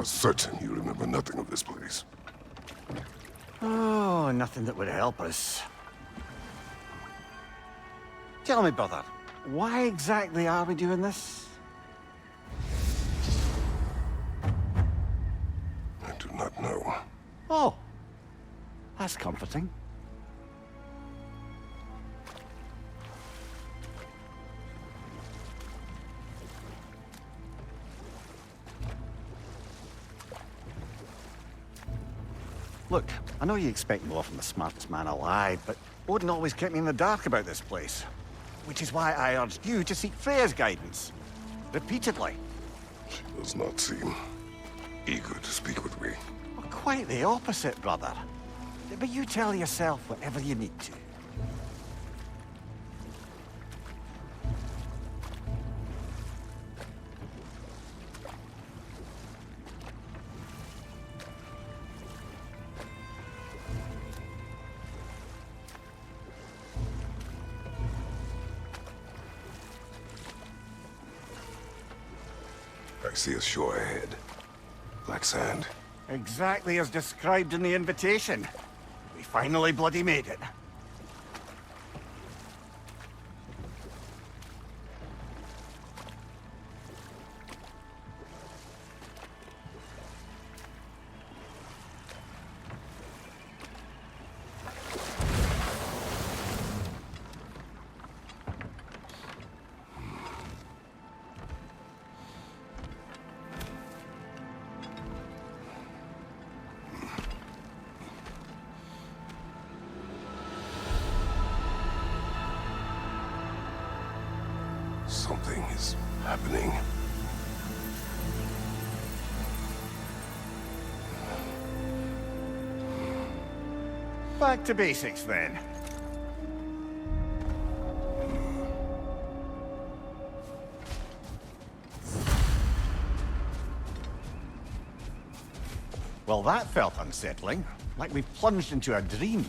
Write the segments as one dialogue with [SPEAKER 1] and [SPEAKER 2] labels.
[SPEAKER 1] certain you remember nothing of this place.
[SPEAKER 2] Oh, nothing that would help us. Tell me, brother, why exactly are we doing this?
[SPEAKER 1] I do not know.
[SPEAKER 2] Oh, that's comforting. Look, I know you expect more from the smartest man alive, but Odin always kept me in the dark about this place. Which is why I urged you to seek Freya's guidance. Repeatedly.
[SPEAKER 1] She does not seem eager to speak with me.
[SPEAKER 2] Well, quite the opposite, brother. But you tell yourself whatever you need to.
[SPEAKER 1] I see a shore ahead. Black sand.
[SPEAKER 2] Exactly as described in the invitation. We finally bloody made it.
[SPEAKER 1] Something is happening.
[SPEAKER 2] Back to basics, then. Well, that felt unsettling. Like we plunged into a dream.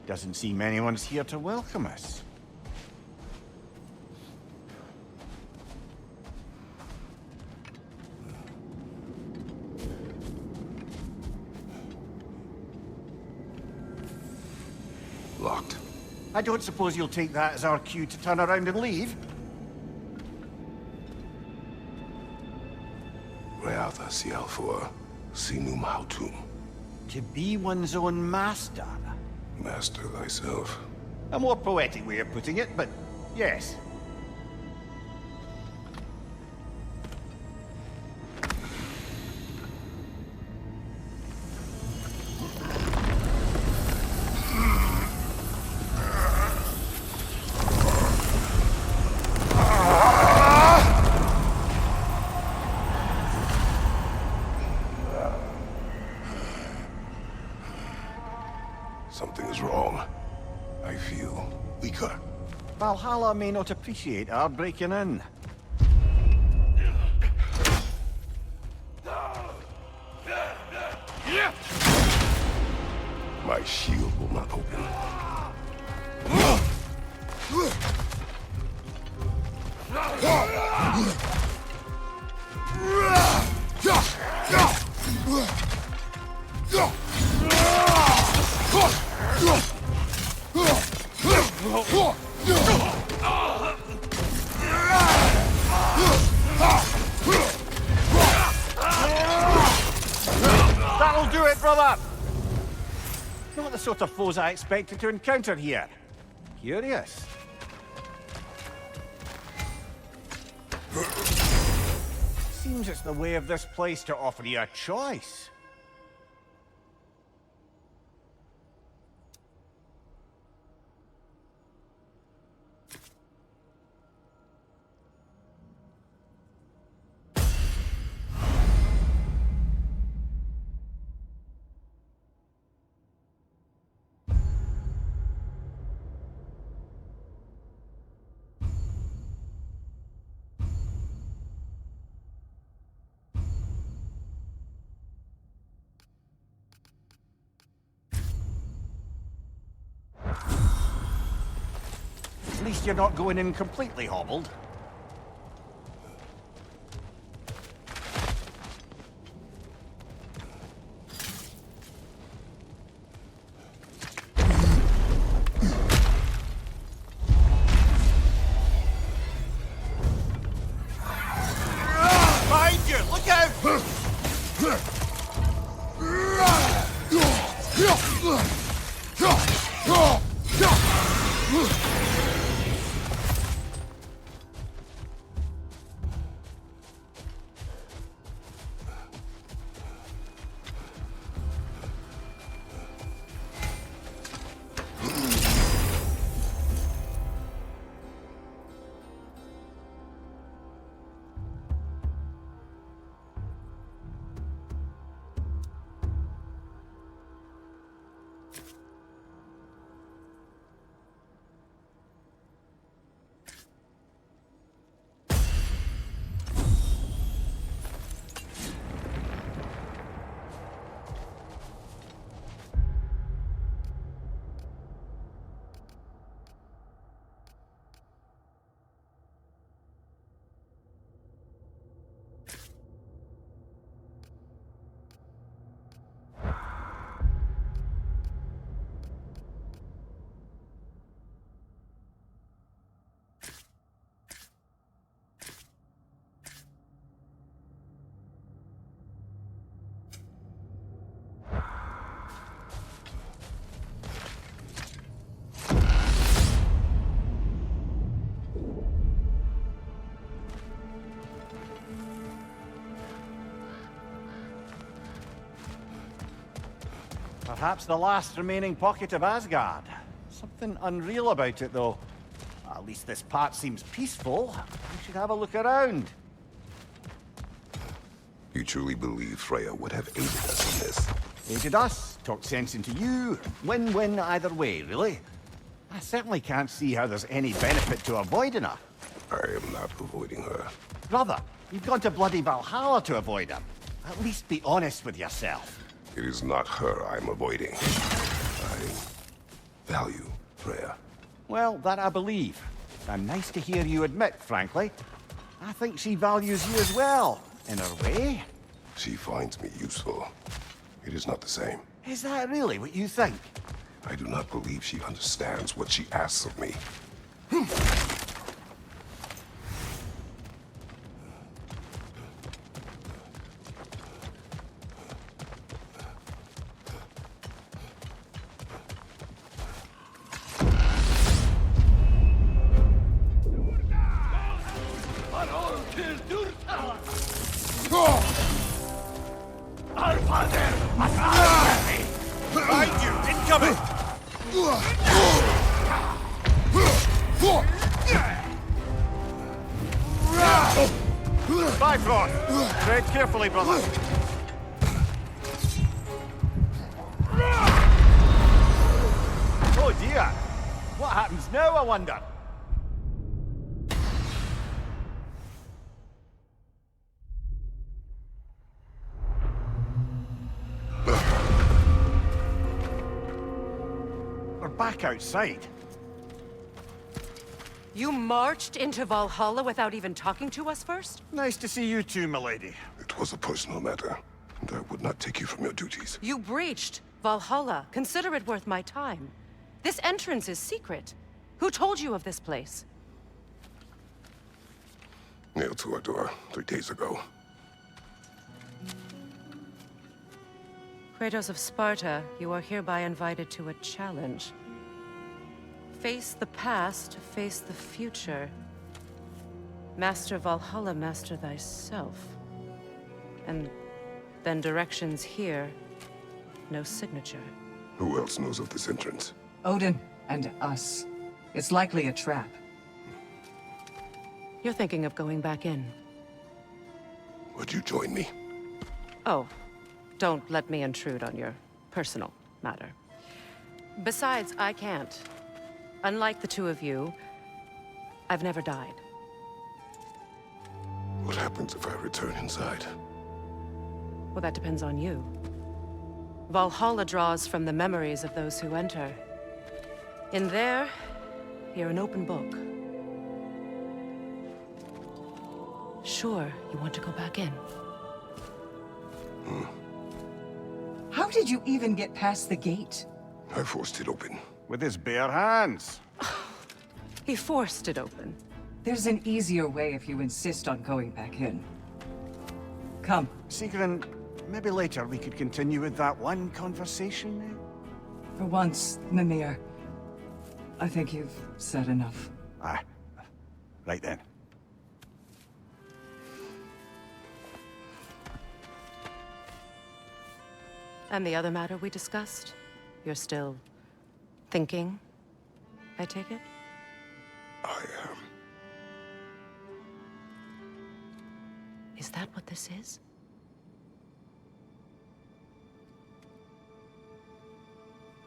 [SPEAKER 2] Doesn't seem anyone's here to welcome us.
[SPEAKER 1] Locked.
[SPEAKER 2] I don't suppose you'll take that as our cue to turn around and leave?
[SPEAKER 1] Reatha Sialfor, Sinum Hautum.
[SPEAKER 2] To be one's own master.
[SPEAKER 1] Master thyself.
[SPEAKER 2] A more poetic way of putting it, but yes.
[SPEAKER 1] Something is wrong. I feel weaker.
[SPEAKER 2] Valhalla may not appreciate our breaking in.
[SPEAKER 1] My shield will not open.
[SPEAKER 2] That'll do it, brother! Not the sort of foes I expected to encounter here. Curious. Seems it's the way of this place to offer you a choice. At least you're not going in completely hobbled. Behind you! Look out! Perhaps the last remaining pocket of Asgard. Something unreal about it, though. At least this part seems peaceful. We should have a look around.
[SPEAKER 1] You truly believe Freya would have aided us in this?
[SPEAKER 2] Aided us, talked sense into you. Win-win either way, really. I certainly can't see how there's any benefit to avoiding her.
[SPEAKER 1] I am not avoiding her.
[SPEAKER 2] Brother, you've gone to bloody Valhalla to avoid her. At least be honest with yourself.
[SPEAKER 1] It is not her I'm avoiding. I value Freya.
[SPEAKER 2] Well, that I believe. And nice to hear you admit, frankly. I think she values you as well, in her way.
[SPEAKER 1] She finds me useful. It is not the same.
[SPEAKER 2] Is that really what you think?
[SPEAKER 1] I do not believe she understands what she asks of me.
[SPEAKER 2] Behind you! Incoming! Bifrost! Tread carefully, brother. Oh dear! What happens now, I wonder? We're back outside.
[SPEAKER 3] You marched into Valhalla without even talking to us first?
[SPEAKER 2] Nice to see you too, milady.
[SPEAKER 1] It was a personal matter, and I would not take you from your duties.
[SPEAKER 3] You breached Valhalla. Consider it worth my time. This entrance is secret. Who told you of this place?
[SPEAKER 1] Nailed to our door 3 days ago.
[SPEAKER 3] Kratos of Sparta, you are hereby invited to a challenge. Face the past, face the future. Master Valhalla, master thyself. And then directions here, no signature.
[SPEAKER 1] Who else knows of this entrance?
[SPEAKER 4] Odin and us. It's likely a trap.
[SPEAKER 3] You're thinking of going back in.
[SPEAKER 1] Would you join me?
[SPEAKER 3] Oh, don't let me intrude on your personal matter. Besides, I can't. Unlike the two of you, I've never died.
[SPEAKER 1] What happens if I return inside?
[SPEAKER 3] Well, that depends on you. Valhalla draws from the memories of those who enter. In there, You're an open book. Sure, you want to go back in?
[SPEAKER 4] How did you even get past the gate?
[SPEAKER 1] I forced it open.
[SPEAKER 2] With his bare hands.
[SPEAKER 3] He forced it open.
[SPEAKER 4] There's an easier way if you insist on going back in. Come.
[SPEAKER 2] Sigrun, maybe later we could continue with that one conversation, eh?
[SPEAKER 4] For once, Mimir, I think you've said enough.
[SPEAKER 2] Aye. Right then.
[SPEAKER 3] And the other matter we discussed? You're still thinking, I take it?
[SPEAKER 1] I am.
[SPEAKER 3] Is that what this is?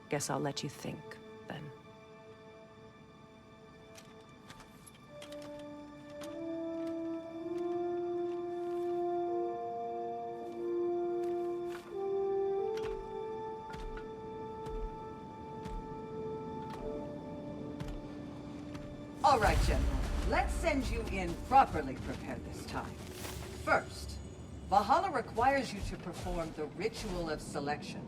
[SPEAKER 3] Guess I'll let you think, then.
[SPEAKER 4] All right, General. Let's send you in properly prepared this time. First, Valhalla requires you to perform the ritual of selection.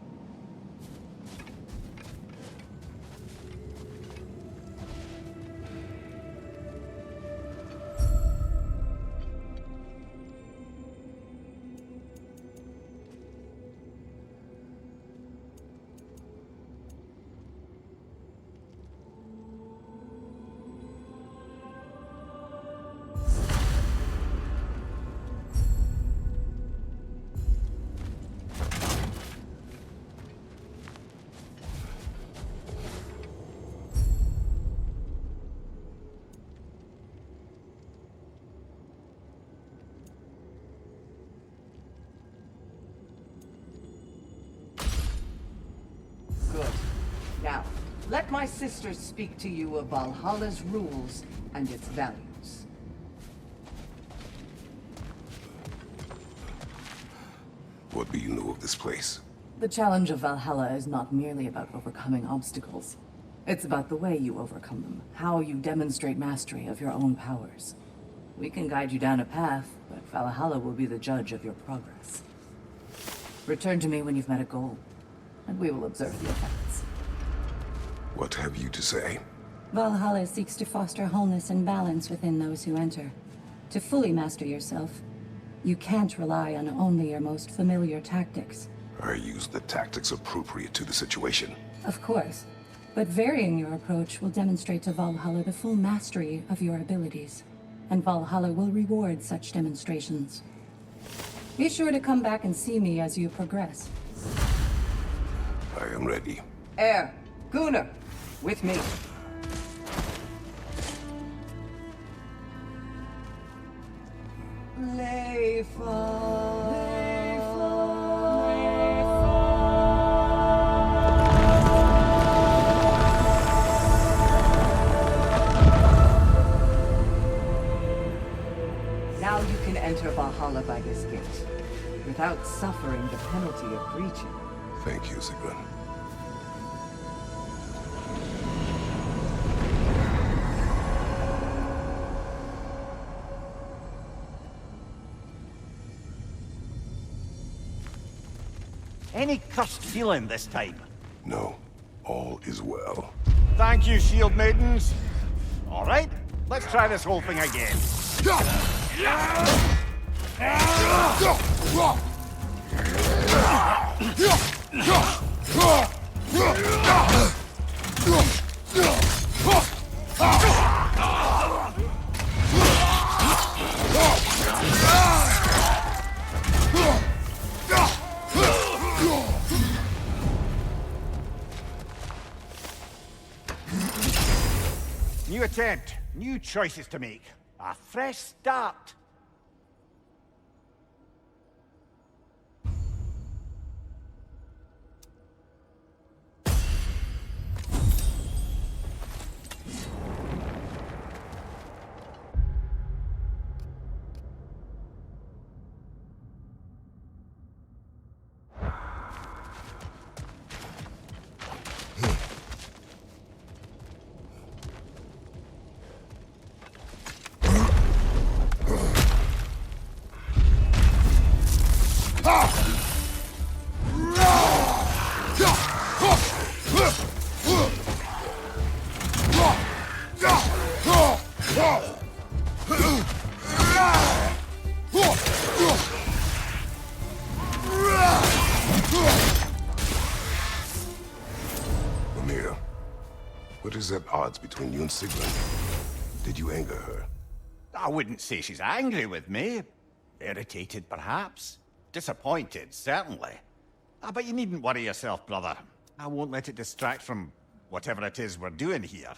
[SPEAKER 4] Good. Now, let my sisters speak to you of Valhalla's rules and its values.
[SPEAKER 1] What do you know of this place?
[SPEAKER 5] The challenge of Valhalla is not merely about overcoming obstacles. It's about the way you overcome them, how you demonstrate mastery of your own powers. We can guide you down a path, but Valhalla will be the judge of your progress. Return to me when you've met a goal, and we will observe the effects.
[SPEAKER 1] What have you to say?
[SPEAKER 5] Valhalla seeks to foster wholeness and balance within those who enter. To fully master yourself, you can't rely on only your most familiar tactics.
[SPEAKER 1] I use the tactics appropriate to the situation.
[SPEAKER 5] Of course, but varying your approach will demonstrate to Valhalla the full mastery of your abilities, and Valhalla will reward such demonstrations. Be sure to come back and see me as you progress.
[SPEAKER 1] I am ready.
[SPEAKER 4] Air, Gunnar, with me. Now you can enter Valhalla by this gate, without suffering the penalty of breaching.
[SPEAKER 1] Thank you, Sigrun.
[SPEAKER 2] Any cursed feeling this time?
[SPEAKER 1] No, all is well.
[SPEAKER 2] Thank you, shield maidens. All right, let's try this whole thing again. New attempt, new choices to make. A fresh start.
[SPEAKER 1] is at odds between you and Sigrun. Did you anger her?
[SPEAKER 2] I wouldn't say she's angry with me. Irritated, perhaps. Disappointed, certainly. But you needn't worry yourself, brother. I won't let it distract from whatever it is we're doing here.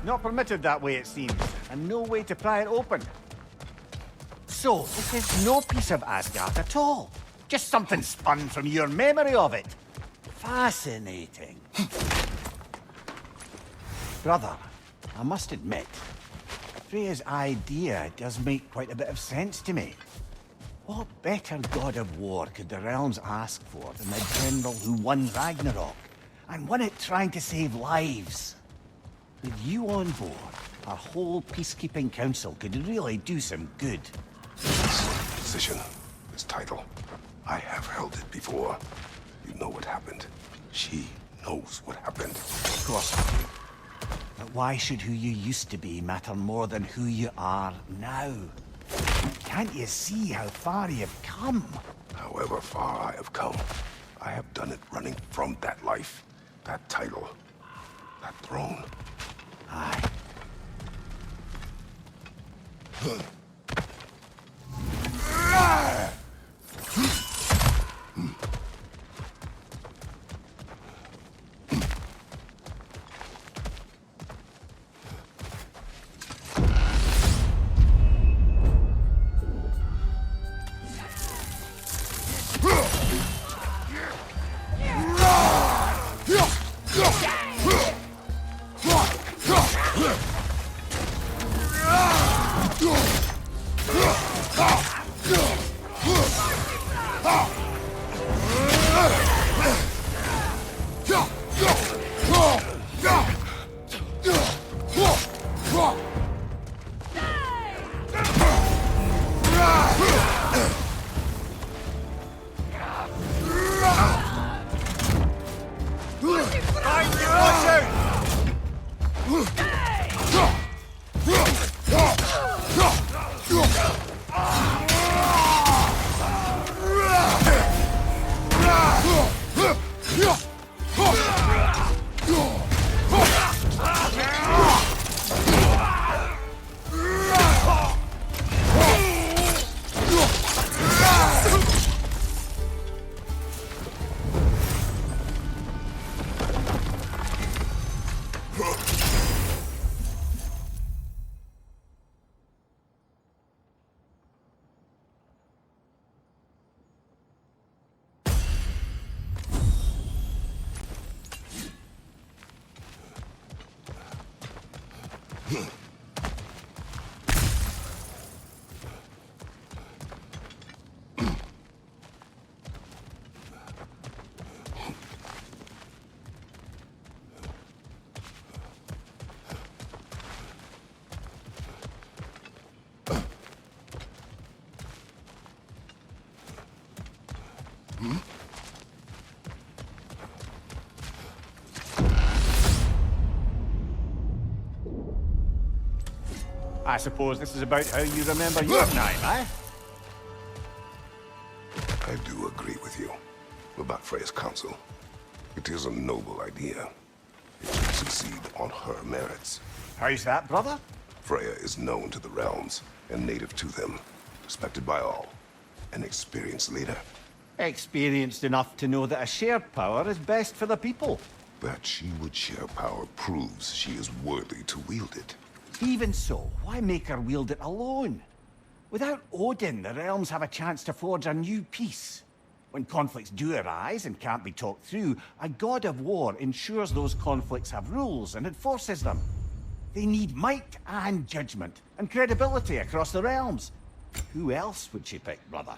[SPEAKER 2] Not permitted that way, it seems, and no way to pry it open. So, this is no piece of Asgard at all. Just something spun from your memory of it. Fascinating. Brother, I must admit, Freya's idea does make quite a bit of sense to me. What better god of war could the realms ask for than the general who won Ragnarok, and won it trying to save lives? With you on board, our whole peacekeeping council could really do some good.
[SPEAKER 1] This position, this title, I have held it before. You know what happened. She knows what happened.
[SPEAKER 2] Of course I do. But why should who you used to be matter more than who you are now? Can't you see how far you've come?
[SPEAKER 1] However far I have come, I have done it running from that life, that title, that throne.
[SPEAKER 2] Aye. I suppose this is about how you remember your time, eh?
[SPEAKER 1] I do agree with you about Freya's council. It is a noble idea. It should succeed on her merits.
[SPEAKER 2] How's that, brother?
[SPEAKER 1] Freya is known to the realms and native to them, respected by all, an experienced leader.
[SPEAKER 2] Experienced enough to know that a shared power is best for the people.
[SPEAKER 1] That she would share power proves she is worthy to wield it.
[SPEAKER 2] Even so, why make her wield it alone? Without Odin, the realms have a chance to forge a new peace. When conflicts do arise and can't be talked through, a god of war ensures those conflicts have rules and enforces them. They need might and judgment, and credibility across the realms. Who else would she pick, brother?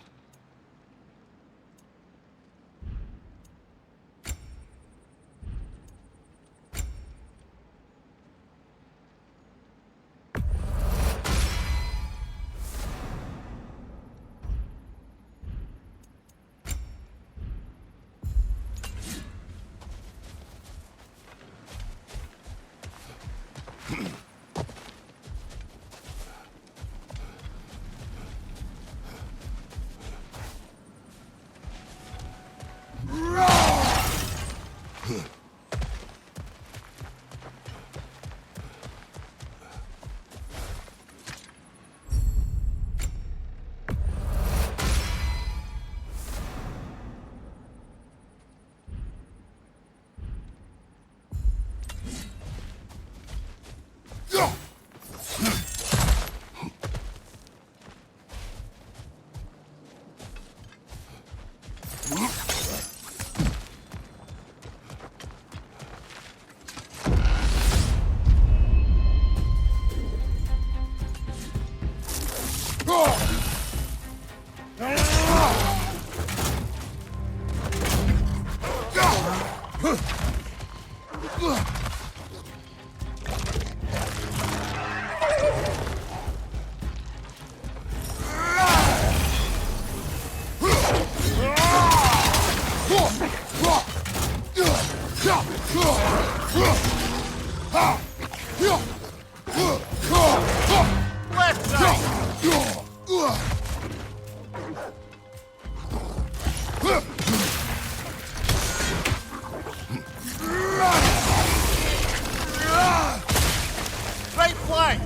[SPEAKER 6] Right flank!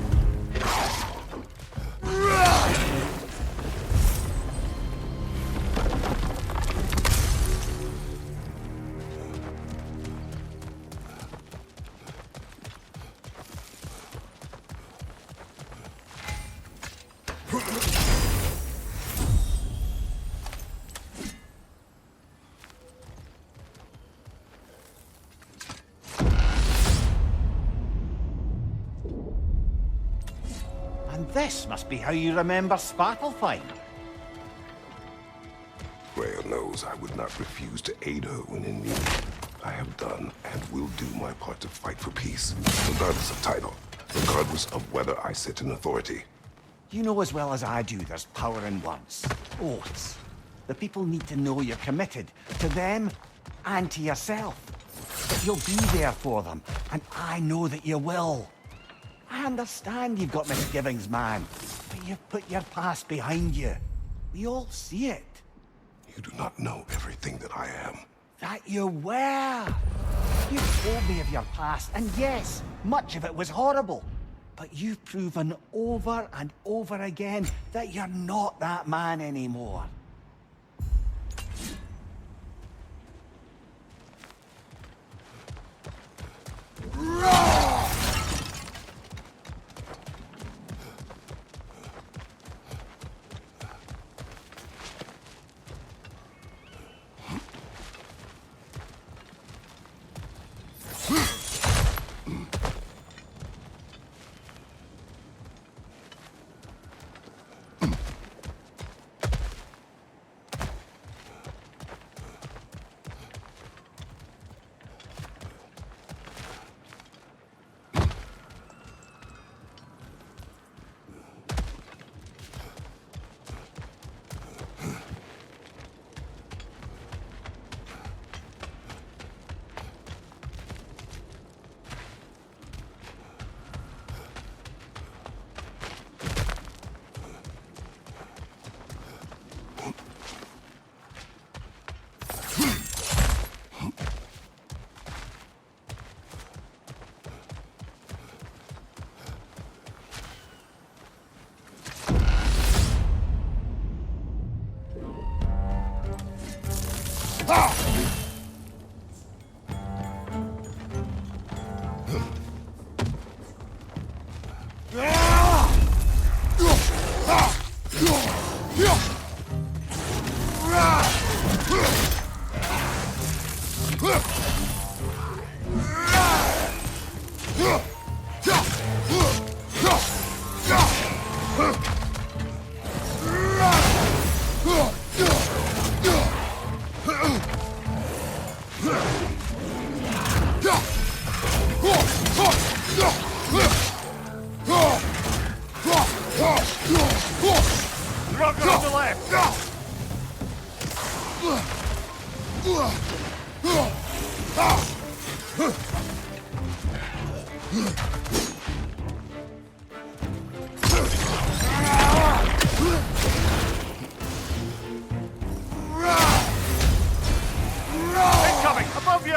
[SPEAKER 2] And this must be how you remember Svartalfheim.
[SPEAKER 1] Freya knows I would not refuse to aid her when in need. I have done and will do my part to fight for peace, regardless of title, regardless of whether I sit in authority.
[SPEAKER 2] You know as well as I do there's power in words. Oaths. The people need to know you're committed to them and to yourself. That you'll be there for them, and I know that you will. I understand you've got misgivings, man, but you've put your past behind you. We all see it.
[SPEAKER 1] You do not know everything that I am.
[SPEAKER 2] That you were. You told me of your past, and yes, much of it was horrible. But you've proven over and over again that you're not that man anymore. Rocket on the left! Incoming! Above you!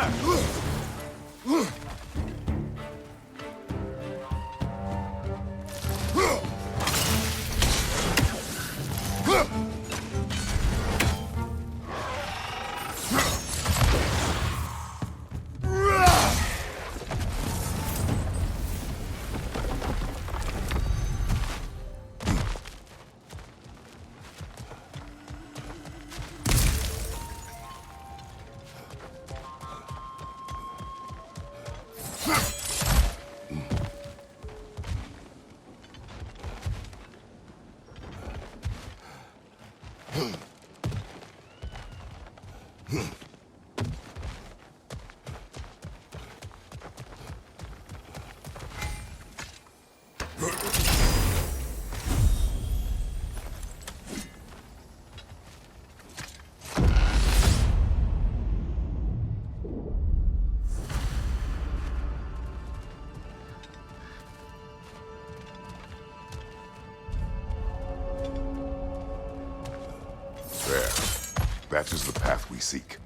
[SPEAKER 1] That is the path we seek.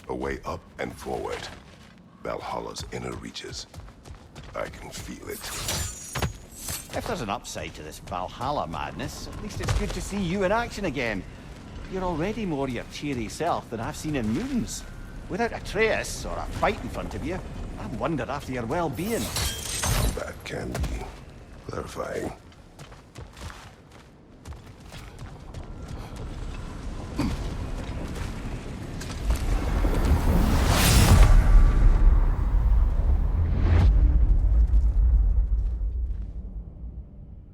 [SPEAKER 1] A way up and forward. Valhalla's inner reaches. I can feel it.
[SPEAKER 2] If there's an upside to this Valhalla madness, at least it's good to see you in action again. You're already more your cheery self than I've seen in moons. Without Atreus or a fight in front of you, I wonder after your well-being.
[SPEAKER 1] That can be clarifying.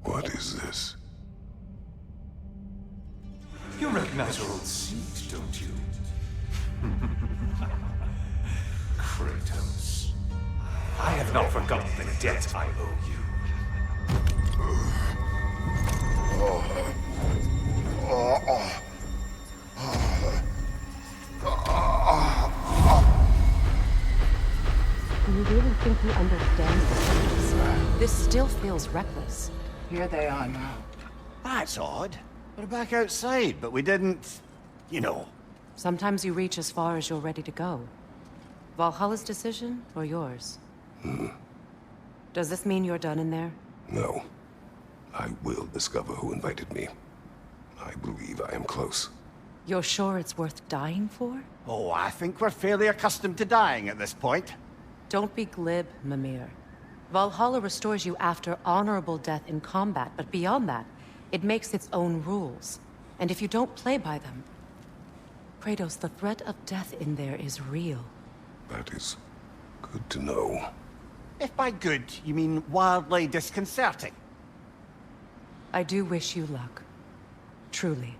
[SPEAKER 1] What is this?
[SPEAKER 6] You recognize your old seat, don't you? Kratos. I have not forgotten the debt I owe you.
[SPEAKER 3] Do you really think you understand this? This still feels reckless.
[SPEAKER 4] Here they are now.
[SPEAKER 2] That's odd. We're back outside, but we didn't... you know.
[SPEAKER 3] Sometimes you reach as far as you're ready to go. Valhalla's decision, or yours? Does this mean you're done in there?
[SPEAKER 1] No. I will discover who invited me. I believe I am close.
[SPEAKER 3] You're sure it's worth dying for?
[SPEAKER 2] Oh, I think we're fairly accustomed to dying at this point.
[SPEAKER 3] Don't be glib, Mimir. Valhalla restores you after honorable death in combat, but beyond that, it makes its own rules. And if you don't play by them... Kratos, the threat of death in there is real.
[SPEAKER 1] That is good to know.
[SPEAKER 2] If by good, you mean wildly disconcerting.
[SPEAKER 3] I do wish you luck. Truly.